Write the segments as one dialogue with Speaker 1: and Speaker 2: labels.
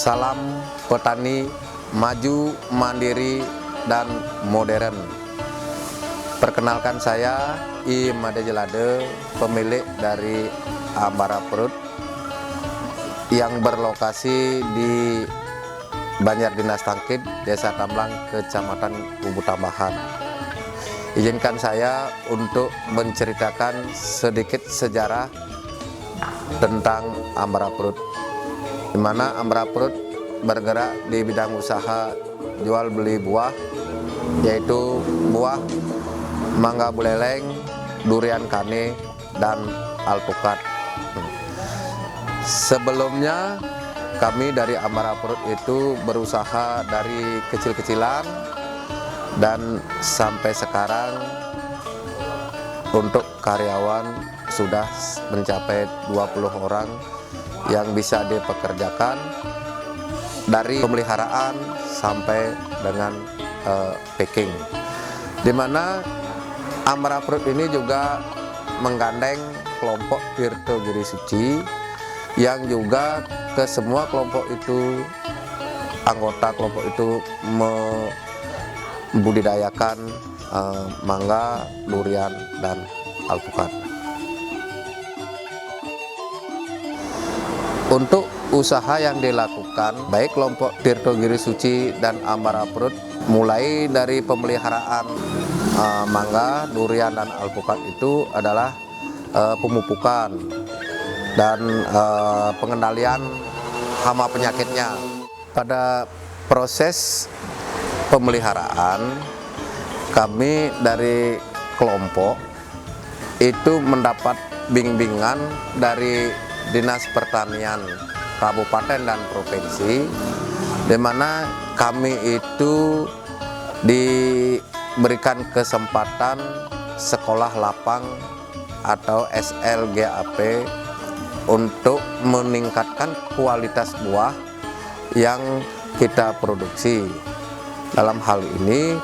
Speaker 1: Salam petani maju, mandiri, dan modern. Perkenalkan, saya I Made Jelade, pemilik dari Ambara Fruit yang berlokasi di Banjar Dinas Tangkit, Desa Tamblang, Kecamatan Kubu Tambahan. Izinkan saya untuk menceritakan sedikit sejarah tentang Ambara Fruit, di mana Ambara Fruit bergerak di bidang usaha jual beli buah, yaitu buah mangga buleleng, durian kane, dan alpukat. Sebelumnya kami dari Ambara Fruit itu berusaha dari kecil-kecilan, dan sampai sekarang untuk karyawan sudah mencapai 20 orang yang bisa dipekerjakan dari pemeliharaan sampai dengan packing, di mana Ambara Fruit ini juga menggandeng kelompok Tirto Giri Suci, yang juga ke semua kelompok itu, anggota kelompok itu membudidayakan mangga, durian, dan alpukat. Untuk usaha yang dilakukan baik kelompok Tirto Giri Suci dan Ambara Fruit, mulai dari pemeliharaan mangga, durian, dan alpukat itu adalah pemupukan dan pengendalian hama penyakitnya. Pada proses pemeliharaan, kami dari kelompok itu mendapat bimbingan dari Dinas Pertanian Kabupaten dan Provinsi, di mana kami itu diberikan kesempatan sekolah lapang atau SLGAP untuk meningkatkan kualitas buah yang kita produksi. Dalam hal ini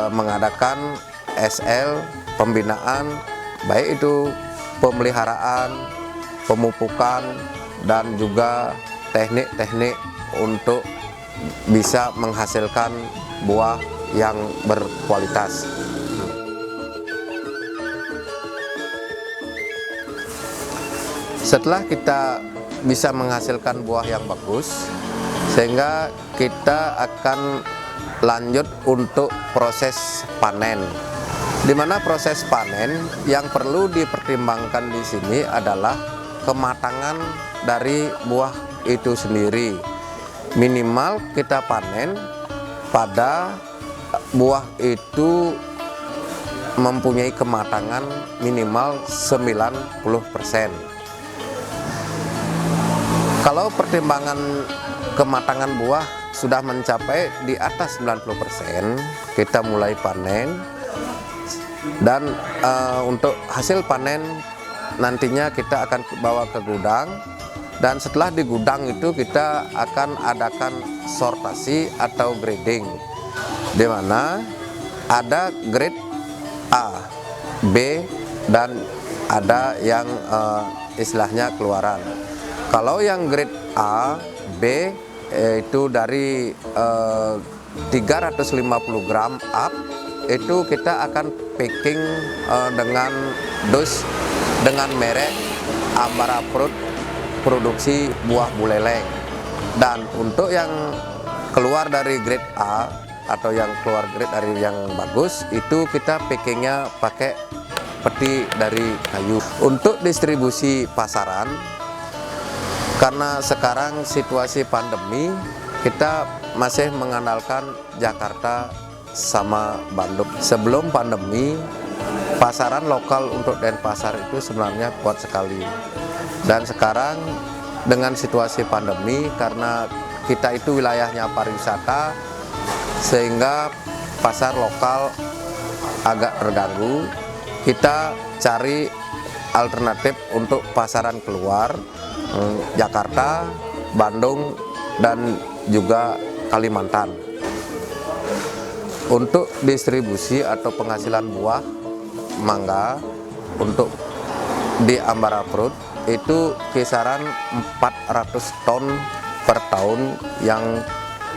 Speaker 1: mengadakan SL pembinaan, baik itu pemeliharaan, pemupukan, dan juga teknik-teknik untuk bisa menghasilkan buah yang berkualitas. Setelah kita bisa menghasilkan buah yang bagus, sehingga kita akan lanjut untuk proses panen, di mana proses panen yang perlu dipertimbangkan di sini adalah kematangan dari buah itu sendiri. Minimal kita panen pada buah itu mempunyai kematangan minimal 90%. Kalau pertimbangan kematangan buah sudah mencapai di atas 90%, kita mulai panen. Dan untuk hasil panen nantinya kita akan bawa ke gudang, dan setelah di gudang itu kita akan adakan sortasi atau grading, di mana ada grade A, B, dan ada yang istilahnya keluaran. Kalau yang grade A, B itu dari 350 gram up, itu kita akan packing dengan dus dengan merek Ambara Fruit produksi buah buleleng. Dan untuk yang keluar dari grade A atau yang keluar grade dari yang bagus, itu kita packingnya pakai peti dari kayu. Untuk distribusi pasaran, karena sekarang situasi pandemi, kita masih mengandalkan Jakarta sama Bandung. Sebelum pandemi, pasaran lokal untuk Denpasar itu sebenarnya kuat sekali. Dan sekarang dengan situasi pandemi, karena kita itu wilayahnya pariwisata, sehingga pasar lokal agak terganggu. Kita cari alternatif untuk pasaran keluar, Jakarta, Bandung, dan juga Kalimantan. Untuk distribusi atau penghasilan buah mangga untuk di Ambara Fruit itu kisaran 400 ton per tahun yang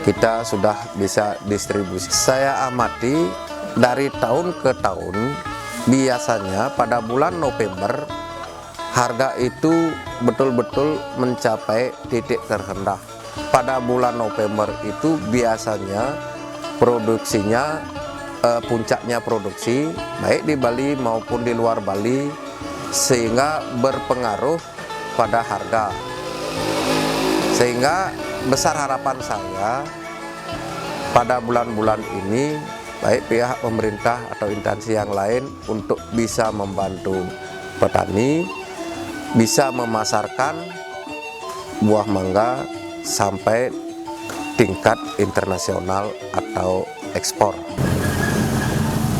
Speaker 1: kita sudah bisa distribusi. Saya amati dari tahun ke tahun, biasanya pada bulan November harga itu betul-betul mencapai titik terendah. Pada bulan November itu biasanya produksinya, puncaknya produksi baik di Bali maupun di luar Bali, sehingga berpengaruh pada harga. Sehingga besar harapan saya pada bulan-bulan ini baik pihak pemerintah atau instansi yang lain untuk bisa membantu petani bisa memasarkan buah mangga sampai tingkat internasional atau ekspor.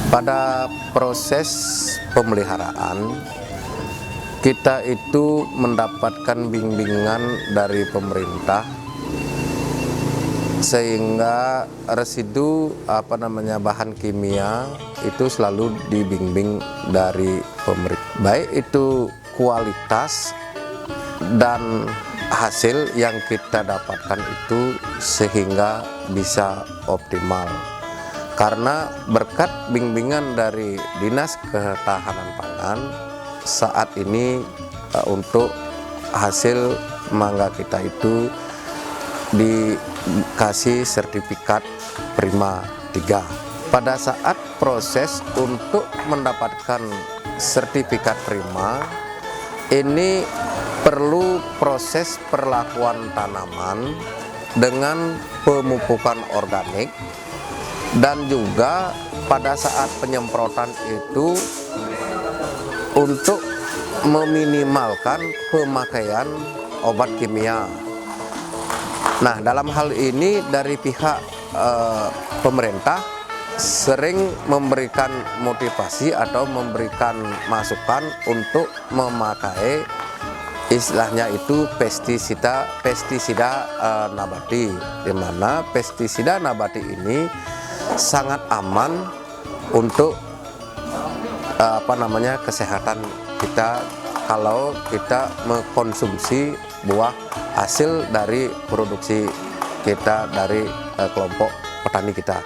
Speaker 1: Pada proses pemeliharaan, kita itu mendapatkan bimbingan dari pemerintah, sehingga residu bahan kimia itu selalu dibimbing dari pemerintah, baik itu kualitas dan hasil yang kita dapatkan itu sehingga bisa optimal. Karena berkat bimbingan dari Dinas Ketahanan Pangan, saat ini untuk hasil mangga kita itu dikasih sertifikat Prima 3. Pada saat proses untuk mendapatkan sertifikat Prima, ini perlu proses perlakuan tanaman dengan pemupukan organik, dan juga pada saat penyemprotan itu untuk meminimalkan pemakaian obat kimia. Nah, dalam hal ini dari pihak pemerintah sering memberikan motivasi atau memberikan masukan untuk memakai istilahnya itu pestisida nabati, di mana pestisida nabati ini sangat aman untuk kesehatan kita kalau kita mengkonsumsi buah hasil dari produksi kita dari kelompok petani kita.